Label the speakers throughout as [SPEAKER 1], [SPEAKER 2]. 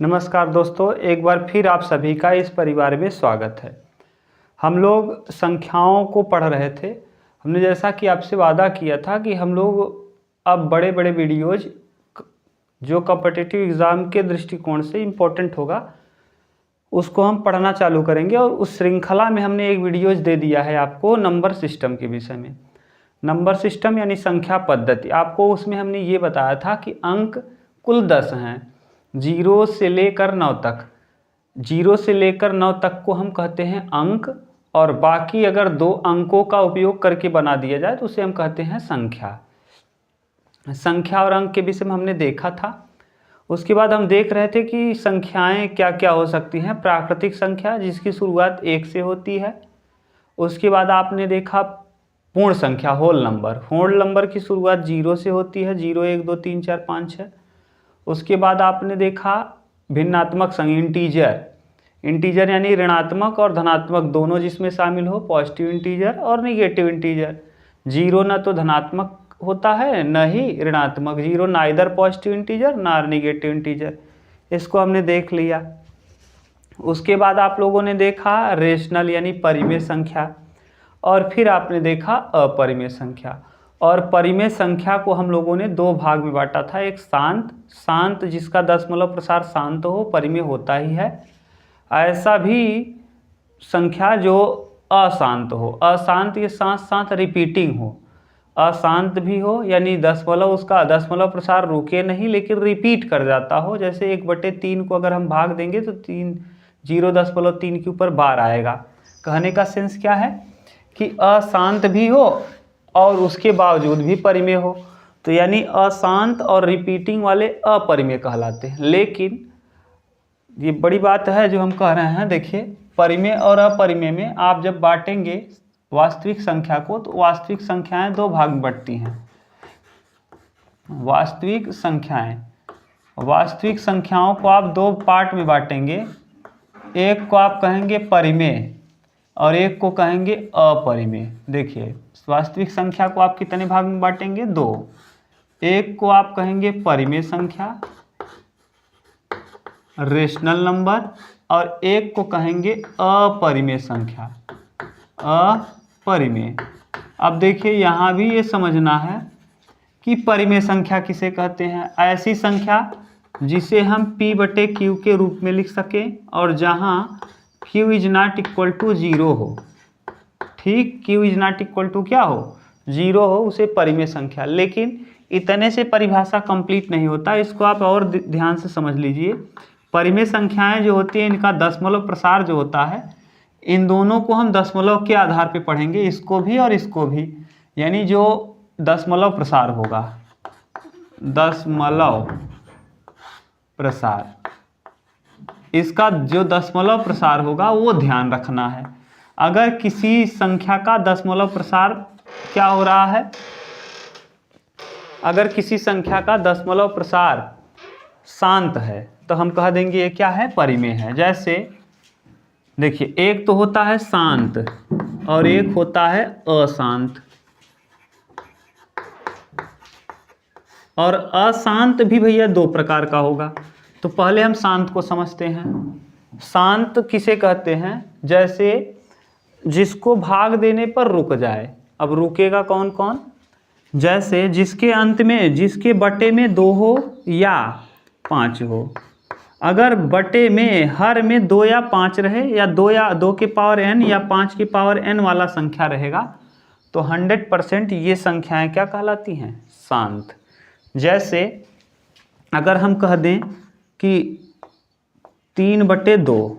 [SPEAKER 1] नमस्कार दोस्तों, एक बार फिर आप सभी का इस परिवार में स्वागत है। हम लोग संख्याओं को पढ़ रहे थे। हमने जैसा कि आपसे वादा किया था कि हम लोग अब बड़े बड़े वीडियोज जो कॉम्पिटिटिव एग्ज़ाम के दृष्टिकोण से इम्पोर्टेंट होगा उसको हम पढ़ना चालू करेंगे। और उस श्रृंखला में हमने एक वीडियोज दे दिया है आपको नंबर सिस्टम के विषय में। नंबर सिस्टम यानी संख्या पद्धति। आपको उसमें हमने ये बताया था कि अंक कुल 10 हैं, 0 से लेकर 9 तक। 0 से लेकर 9 तक को हम कहते हैं अंक, और बाकी अगर 2 अंकों का उपयोग करके बना दिया जाए तो उसे हम कहते हैं संख्या। संख्या और अंक के विषय में हमने देखा था। उसके बाद हम देख रहे थे कि संख्याएं क्या क्या हो सकती हैं। प्राकृतिक संख्या जिसकी शुरुआत 1 से होती है। उसके बाद आपने देखा पूर्ण संख्या, होल नंबर। होल नंबर की शुरुआत 0 से होती है, 0 1 2 3 4 5 6। उसके बाद आपने देखा भिन्नात्मक संख्या, इंटीजर। इंटीजर यानी ऋणात्मक और धनात्मक दोनों जिसमें शामिल हो, पॉजिटिव इंटीजर और निगेटिव इंटीजर। 0 न तो धनात्मक होता है न ही ऋणात्मक। 0 नाइदर पॉजिटिव इंटीजर ना निगेटिव इंटीजर। इसको हमने देख लिया। उसके बाद आप लोगों ने देखा रेशनल यानी परिमेय संख्या, और फिर आपने देखा अपरिमेय संख्या। और परिमेय संख्या को हम लोगों ने 2 भाग में बांटा था। एक शांत जिसका दशमलव प्रसार शांत हो, परिमेय होता ही है। ऐसा भी संख्या जो अशांत हो, अशांत के साथ साथ रिपीटिंग हो। अशांत भी हो यानी उसका दशमलव प्रसार रुके नहीं लेकिन रिपीट कर जाता हो। जैसे 1/3 को अगर हम भाग देंगे तो 0.3 के ऊपर बार आएगा। कहने का सेंस क्या है कि अशांत भी हो और उसके बावजूद भी परिमेय हो। तो यानी अशांत और रिपीटिंग वाले अपरिमेय कहलाते हैं। लेकिन ये बड़ी बात है जो हम कह रहे हैं। देखिए, परिमेय और अपरिमेय में आप जब बांटेंगे वास्तविक संख्या को तो वास्तविक संख्याएं 2 भाग में बढ़ती हैं। वास्तविक संख्याओं को आप 2 पार्ट में बांटेंगे। एक को आप कहेंगे परिमेय और एक को कहेंगे अपरिमेय। देखिए, वास्तविक संख्या को आप कितने भाग में बांटेंगे? 2। एक को आप कहेंगे परिमेय संख्या, रेशनल नंबर, और एक को कहेंगे अपरिमेय संख्या, अपरिमेय। अब देखिए, यहाँ भी ये समझना है कि परिमेय संख्या किसे कहते हैं। ऐसी संख्या जिसे हम P/Q के रूप में लिख सकें और जहाँ Q is not equal to 0 हो। ठीक, Q is not equal to क्या हो? 0 हो, उसे परिमेय संख्या। लेकिन इतने से परिभाषा कंप्लीट नहीं होता, इसको आप और ध्यान से समझ लीजिए। परिमेय संख्याएं जो होती हैं इनका दशमलव प्रसार जो होता है, इन दोनों को हम दशमलव के आधार पे पढ़ेंगे, इसको भी और इसको भी। यानी जो दशमलव प्रसार होगा, दशमलव प्रसार, इसका जो दशमलव प्रसार होगा वो ध्यान रखना है। अगर किसी संख्या का दशमलव प्रसार क्या हो रहा है, अगर किसी संख्या का दशमलव प्रसार शांत है तो हम कह देंगे ये क्या है? परिमेय है। जैसे देखिए, एक तो होता है शांत और एक होता है अशांत। और अशांत भी भैया 2 प्रकार का होगा। तो पहले हम शांत को समझते हैं। शांत किसे कहते हैं? जैसे जिसको भाग देने पर रुक जाए। अब रुकेगा कौन कौन? जैसे जिसके अंत में, जिसके बटे में 2 हो या 5 हो। अगर बटे में हर में 2 या 5 रहे, या 2 के पावर n या 5 के पावर n वाला संख्या रहेगा तो 100% ये संख्याएं क्या कहलाती हैं? शांत। जैसे अगर हम कह दें कि 3/2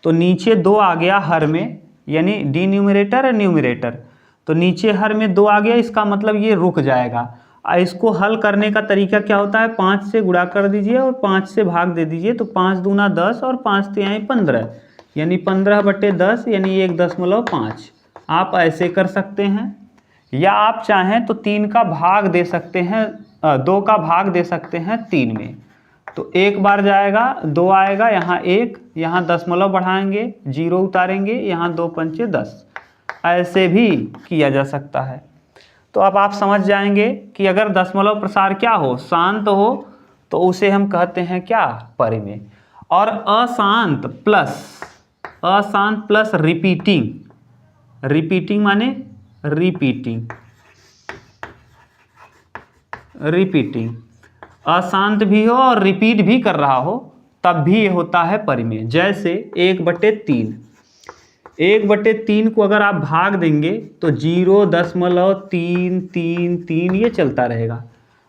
[SPEAKER 1] तो नीचे 2 आ गया हर में, यानी डिन्यूमरेटर और न्यूमरेटर। तो नीचे हर में 2 आ गया, इसका मतलब ये रुक जाएगा। इसको हल करने का तरीका क्या होता है? 5 से गुणा कर दीजिए और 5 से भाग दे दीजिए। तो 5 दूना 10 और 5 तिहाई 15, यानी 15/10 यानी 1.5। आप ऐसे कर सकते हैं, या आप चाहें तो 3 का भाग दे सकते हैं, 2 का भाग दे सकते हैं 3 में। तो एक बार जाएगा, 2 आएगा, यहाँ 1, यहाँ दशमलव बढ़ाएंगे, 0 उतारेंगे, यहाँ 2 पंचे 10। ऐसे भी किया जा सकता है। तो अब आप समझ जाएंगे कि अगर दशमलव प्रसार क्या हो? शांत हो, तो उसे हम कहते हैं क्या? परिमेय। और अशांत प्लस रिपीटिंग माने रिपीटिंग अशांत भी हो और रिपीट भी कर रहा हो तब भी ये होता है परिमेय। जैसे 1/3 को अगर आप भाग देंगे तो 0.333 ये चलता रहेगा।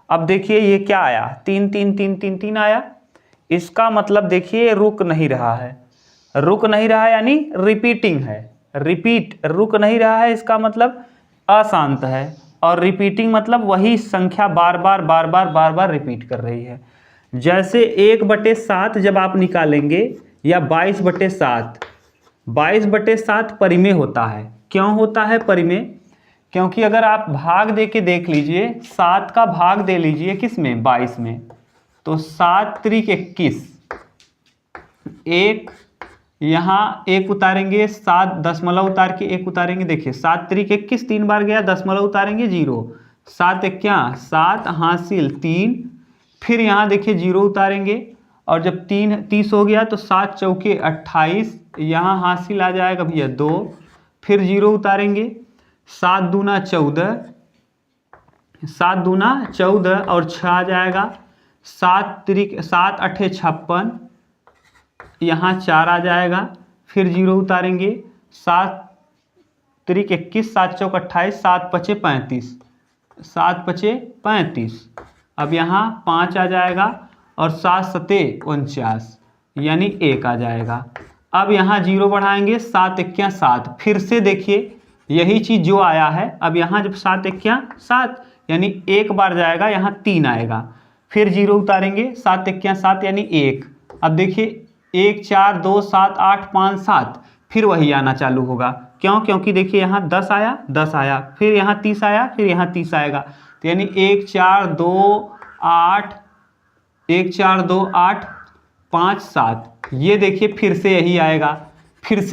[SPEAKER 1] अब देखिए ये क्या आया, 3 3 3 3 3 आया। इसका मतलब देखिए रुक नहीं रहा है, यानी रिपीटिंग है। रुक नहीं रहा है इसका मतलब अशांत है, और रिपीटिंग मतलब वही संख्या बार बार रिपीट कर रही है। जैसे 1/7 जब आप निकालेंगे या 22/7 परिमेय होता है। क्यों होता है परिमेय? क्योंकि अगर आप भाग दे के देख लीजिए, 7 का भाग दे लीजिए किस में, 22 में, तो 7 त्रिक 21, एक यहाँ एक उतारेंगे, 7 दशमलव उतार के एक उतारेंगे। देखिए 7 त्रिक 21, 3 बार गया, दशमलव उतारेंगे 0, 7 क्या 7 हासिल 3, फिर यहाँ देखिए 0 उतारेंगे, और जब 3 30 हो गया तो 7 चौके 28, यहाँ हासिल आ जाएगा भैया 2, फिर 0 उतारेंगे, 7 दूना 14, 7 दूना 14 और 6 आ जाएगा, 7 8 56, यहाँ 4 आ जाएगा, फिर 0 उतारेंगे, 7 त्रिक 21, 7 चौक 28, 7 पचे 35, 7 पचे 35, अब यहाँ 5 आ जाएगा, और 7 सते 49, यानी 1 आ जाएगा। अब यहाँ 0 बढ़ाएंगे, 7 इक्या 7, फिर से देखिए यही चीज़ जो आया है। अब यहाँ जब 7 इक्या 7 यानी 1 बार जाएगा, यहाँ 3 आएगा, फिर 0 उतारेंगे, 7 इक्या 7 यानी 1। अब देखिए 1 4 2 7 8 5 7, फिर वही आना चालू होगा। क्यों? क्योंकि देखिए यहाँ 10 आया, फिर यहाँ 30 आया, फिर यहाँ 30 आएगा, तो यानी 1 4 2 8 5 7, ये देखिए फिर से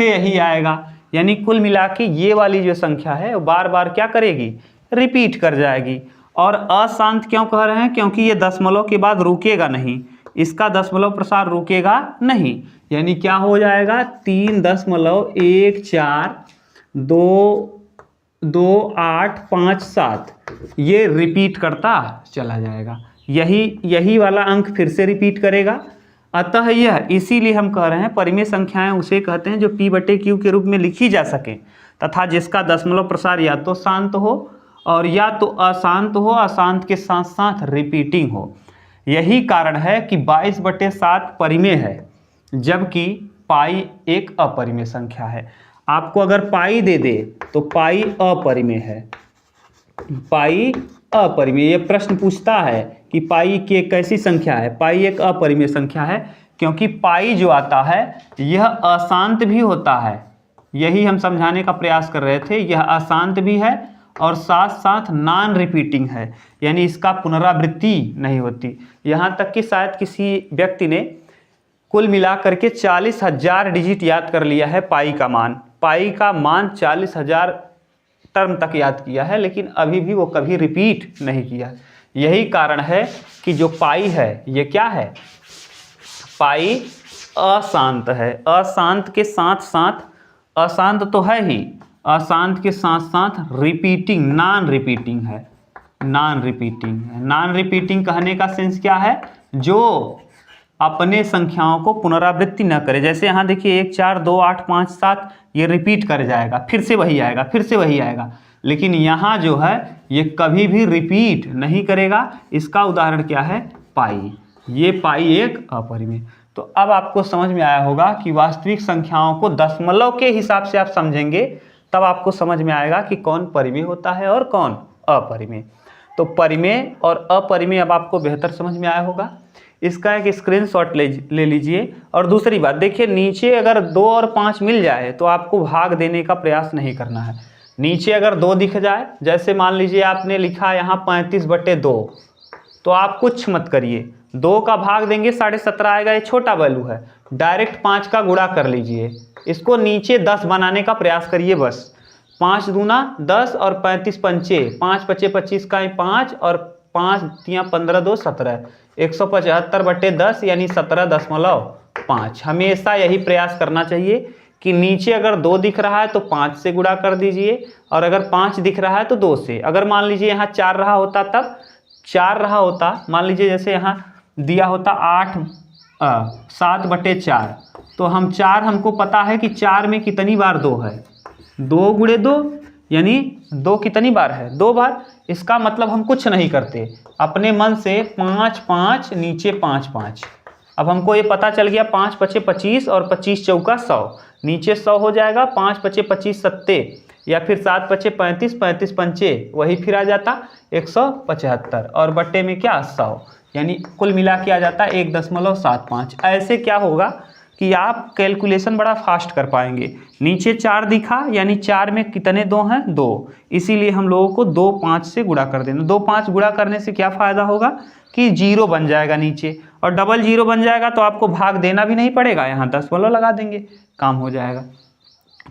[SPEAKER 1] यही आएगा, यानी कुल मिला के ये वाली जो संख्या है वो बार बार क्या करेगी, रिपीट कर जाएगी। और अशांत क्यों कह रहे हैं? क्योंकि ये दशमलव के बाद रुकेगा नहीं, इसका दशमलव प्रसार रुकेगा नहीं, यानी क्या हो जाएगा 3.1422857, ये रिपीट करता चला जाएगा। यही वाला अंक फिर से रिपीट करेगा। अतः यह, इसीलिए हम कह रहे हैं परिमेय संख्याएं उसे कहते हैं जो P/Q के रूप में लिखी जा सके, तथा जिसका दशमलव प्रसार या तो शांत हो और या तो अशांत हो, अशांत के साथ साथ रिपीटिंग हो। यही कारण है कि 22/7 परिमेय है, जबकि पाई एक अपरिमेय संख्या है। आपको अगर पाई दे दे तो पाई अपरिमेय है, पाई अपरिमेय। ये प्रश्न पूछता है कि पाई की कैसी संख्या है? पाई एक अपरिमेय संख्या है, क्योंकि पाई जो आता है यह अशांत भी होता है। यही हम समझाने का प्रयास कर रहे थे, यह अशांत भी है और साथ साथ नॉन रिपीटिंग है, यानी इसका पुनरावृत्ति नहीं होती। यहाँ तक कि शायद किसी व्यक्ति ने कुल मिलाकर के 40,000 डिजिट याद कर लिया है पाई का मान 40,000 टर्म तक याद किया है, लेकिन अभी भी वो कभी रिपीट नहीं किया। यही कारण है कि जो पाई है ये क्या है, पाई अशांत है। अशांत के साथ साथ, अशांत तो है ही, अशांत के साथ साथ रिपीटिंग, नॉन रिपीटिंग कहने का सेंस क्या है? जो अपने संख्याओं को पुनरावृत्ति न करे। जैसे यहाँ देखिए 1 4 2 8 5 7 ये रिपीट कर जाएगा, फिर से वही आएगा, लेकिन यहाँ जो है ये कभी भी रिपीट नहीं करेगा। इसका उदाहरण क्या है? पाई। ये पाई एक अपरिमेय। तो अब आपको समझ में आया होगा कि वास्तविक संख्याओं को दशमलव के हिसाब से आप समझेंगे, तब आपको समझ में आएगा कि कौन परिमेय होता है और कौन अपरिमेय। तो परिमेय और अपरिमेय अब आपको बेहतर समझ में आया होगा। इसका एक स्क्रीनशॉट ले लीजिए। और दूसरी बात देखिए, नीचे अगर 2 और 5 मिल जाए तो आपको भाग देने का प्रयास नहीं करना है। नीचे अगर 2 दिख जाए, जैसे मान लीजिए आपने लिखा यहाँ 35/2, तो आप कुछ मत करिए, 2 का भाग देंगे 17.5 आएगा, ये छोटा वैल्यू है, डायरेक्ट 5 का गुणा कर लीजिए। इसको नीचे 10 बनाने का प्रयास करिए बस। 5 दूना 10 और 35 पंचे 5 पचे 25 का 5 और 5 तियाँ 15 2 17, 175/10 यानी 17.5 5। हमेशा यही प्रयास करना चाहिए कि नीचे अगर 2 दिख रहा है तो 5 से गुणा कर दीजिए, और अगर 5 दिख रहा है तो 2 से। अगर मान लीजिए यहाँ 4 रहा होता, तब 4 रहा होता, मान लीजिए जैसे यहाँ दिया होता 7/4, तो हम 4, हमको पता है कि 4 में कितनी बार 2 है, 2 × 2 यानी 2 कितनी बार है, 2 बार। इसका मतलब हम कुछ नहीं करते, अपने मन से 5 5 नीचे 5 5। अब हमको ये पता चल गया 5 × 5 = 25 और 25 × 4 = 100, नीचे 100 हो जाएगा। 5 × 5 = 25 70, या फिर 7 × 5 = 35 35 × 5 वही फिर आ जाता 175, और बट्टे में क्या 100, यानी कुल मिला के आ जाता 1.75। ऐसे क्या होगा कि आप कैलकुलेशन बड़ा फास्ट कर पाएंगे। नीचे 4 दिखा यानी 4 में कितने 2 हैं, 2, इसीलिए हम लोगों को 2 5 से गुणा कर देना। 2 5 गुणा करने से क्या फ़ायदा होगा कि 0 बन जाएगा नीचे, और डबल 0 बन जाएगा तो आपको भाग देना भी नहीं पड़ेगा, यहाँ 10 लगा देंगे, काम हो जाएगा।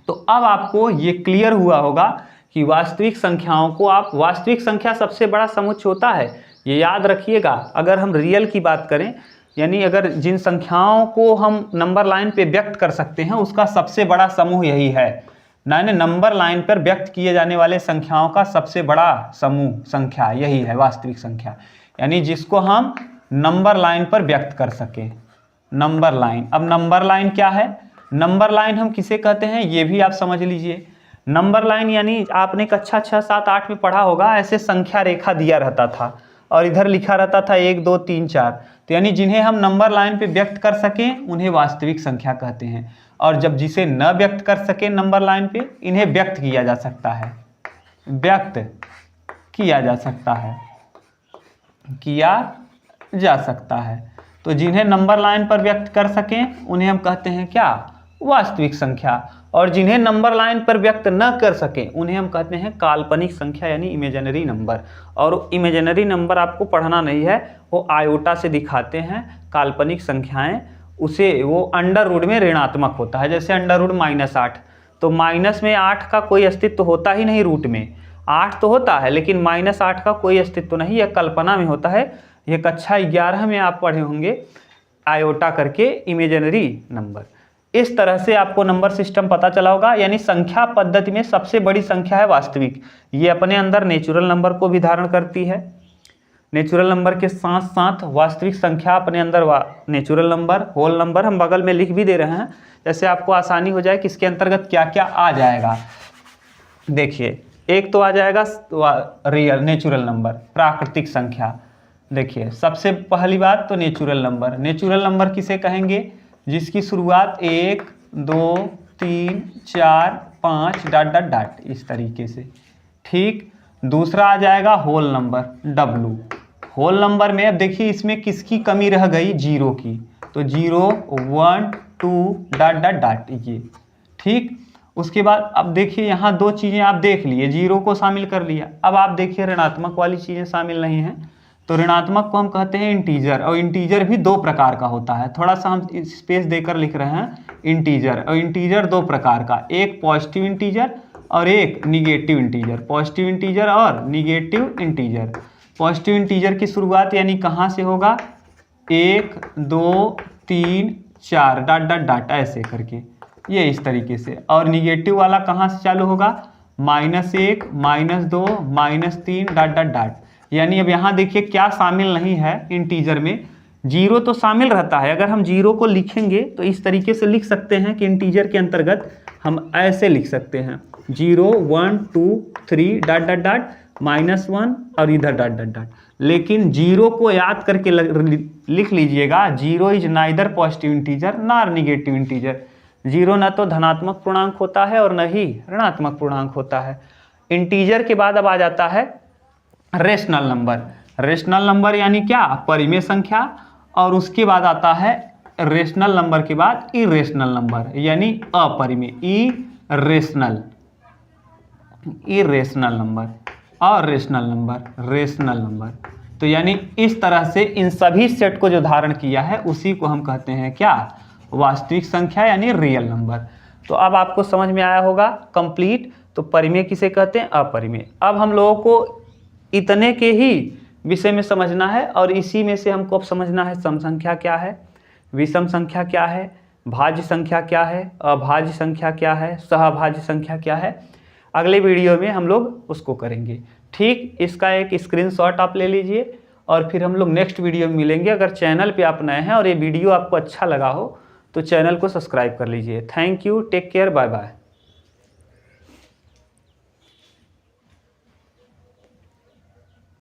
[SPEAKER 1] तो अब आपको ये क्लियर हुआ होगा कि वास्तविक संख्याओं को आप, वास्तविक संख्या सबसे बड़ा समुच्चय होता है, ये याद रखिएगा। अगर हम रियल की बात करें, यानी अगर जिन संख्याओं को हम नंबर लाइन पे व्यक्त कर सकते हैं, उसका सबसे बड़ा समूह यही है। यानी नंबर लाइन पर व्यक्त किए जाने वाले संख्याओं का सबसे बड़ा समूह संख्या यही है वास्तविक संख्या, यानी जिसको हम नंबर लाइन पर व्यक्त कर सके, नंबर लाइन। अब नंबर लाइन क्या है, नंबर लाइन हम किसे कहते हैं ये भी आप समझ लीजिए। नंबर लाइन यानी आपने कक्षा 6 7 8 में पढ़ा होगा, ऐसे संख्या रेखा दिया रहता था और इधर लिखा रहता था 1 2 3 4, तो यानी जिन्हें हम नंबर लाइन पे व्यक्त कर सकें उन्हें वास्तविक संख्या कहते हैं। और जब जिसे न व्यक्त कर सके नंबर लाइन पे, इन्हें व्यक्त किया जा सकता है, व्यक्त किया जा सकता है, किया जा सकता है। तो जिन्हें नंबर लाइन पर व्यक्त कर सकें उन्हें हम कहते हैं क्या, वास्तविक संख्या। और जिन्हें नंबर लाइन पर व्यक्त न कर सकें उन्हें हम कहते हैं काल्पनिक संख्या यानी इमेजिनरी नंबर। और इमेजिनरी नंबर आपको पढ़ना नहीं है, वो आयोटा से दिखाते हैं काल्पनिक संख्याएं, उसे वो अंडर रूट में ऋणात्मक होता है। जैसे अंडर रूट -8, तो माइनस में 8 का कोई अस्तित्व होता ही नहीं, रूट में 8 तो होता है लेकिन -8 का कोई अस्तित्व नहीं, यह कल्पना में होता है। ये कक्षा 11 में आप पढ़े होंगे आयोटा करके इमेजिनरी नंबर। इस तरह से आपको नंबर सिस्टम पता चला होगा। यानी संख्या पद्धति में सबसे बड़ी संख्या है वास्तविक, ये अपने अंदर नेचुरल नंबर को भी धारण करती है। नेचुरल नंबर के साथ साथ वास्तविक संख्या अपने अंदर नेचुरल नंबर, होल नंबर हम बगल में लिख भी दे रहे हैं, जैसे आपको आसानी हो जाए कि इसके अंतर्गत क्या क्या आ जाएगा। देखिए, एक तो आ जाएगा रियल नेचुरल नंबर, प्राकृतिक संख्या। देखिए सबसे पहली बात तो नेचुरल नंबर। नेचुरल नंबर किसे कहेंगे, जिसकी शुरुआत 1 2 3 4 5 ... इस तरीके से, ठीक। दूसरा आ जाएगा whole number, W। Whole number में अब देखिए इसमें किसकी कमी रह गई, 0 की, तो 0 1 2 ... ये, ठीक। उसके बाद अब देखिए यहाँ 2 चीज़ें आप देख लिए, 0 को शामिल कर लिया। अब आप देखिए ऋणात्मक वाली चीज़ें शामिल नहीं हैं, तो ऋणात्मक को हम कहते हैं इंटीजर। और इंटीजर भी 2 प्रकार का होता है, थोड़ा सा हम स्पेस देकर लिख रहे हैं इंटीजर। और इंटीजर 2 प्रकार का, एक पॉजिटिव इंटीजर और एक निगेटिव इंटीजर। पॉजिटिव इंटीजर और निगेटिव इंटीजर। पॉजिटिव इंटीजर की शुरुआत यानी कहाँ से होगा, 1 2 3 4 ... ऐसे करके, ये इस तरीके से। और निगेटिव वाला कहाँ से चालू होगा, -1 -2 -3 ... यानी अब यहाँ देखिए क्या शामिल नहीं है इंटीजर में, 0 तो शामिल रहता है। अगर हम 0 को लिखेंगे तो इस तरीके से लिख सकते हैं कि इंटीजर के अंतर्गत हम ऐसे लिख सकते हैं 0 1 2 3 ... -1 और इधर ... लेकिन 0 को याद करके लिख लीजिएगा, 0 is neither positive integer nor negative integer. 0 न तो धनात्मक पूर्णांक होता है और न ही ऋणात्मक पूर्णांक होता है। इंटीजर के बाद अब आ जाता है रेशनल नंबर। रेशनल नंबर यानी क्या, परिमेय संख्या। और उसके बाद आता है रेशनल नंबर के बाद इरेशनल नंबर यानी अपरिमेय, इरेशनल नंबर और रेशनल नंबर, रेशनल नंबर। तो यानी इस तरह से इन सभी सेट को जो धारण किया है उसी को हम कहते हैं क्या, वास्तविक संख्या यानी रियल नंबर। तो अब आपको समझ में आया होगा कंप्लीट। तो परिमेय किसे कहते हैं, अपरिमेय। अब हम लोगों को इतने के ही विषय में समझना है और इसी में से हमको अब समझना है सम संख्या क्या है। विषम संख्या क्या है, भाज्य संख्या क्या है, अभाज्य संख्या क्या है, सहभाज्य संख्या क्या है। अगले वीडियो में हम लोग उसको करेंगे। ठीक, इसका एक स्क्रीनशॉट आप ले लीजिए और फिर हम लोग नेक्स्ट वीडियो में मिलेंगे। अगर चैनल पे आप नए हैं और ये वीडियो आपको अच्छा लगा हो तो चैनल को सब्सक्राइब कर लीजिए। Thank you, take care, bye bye.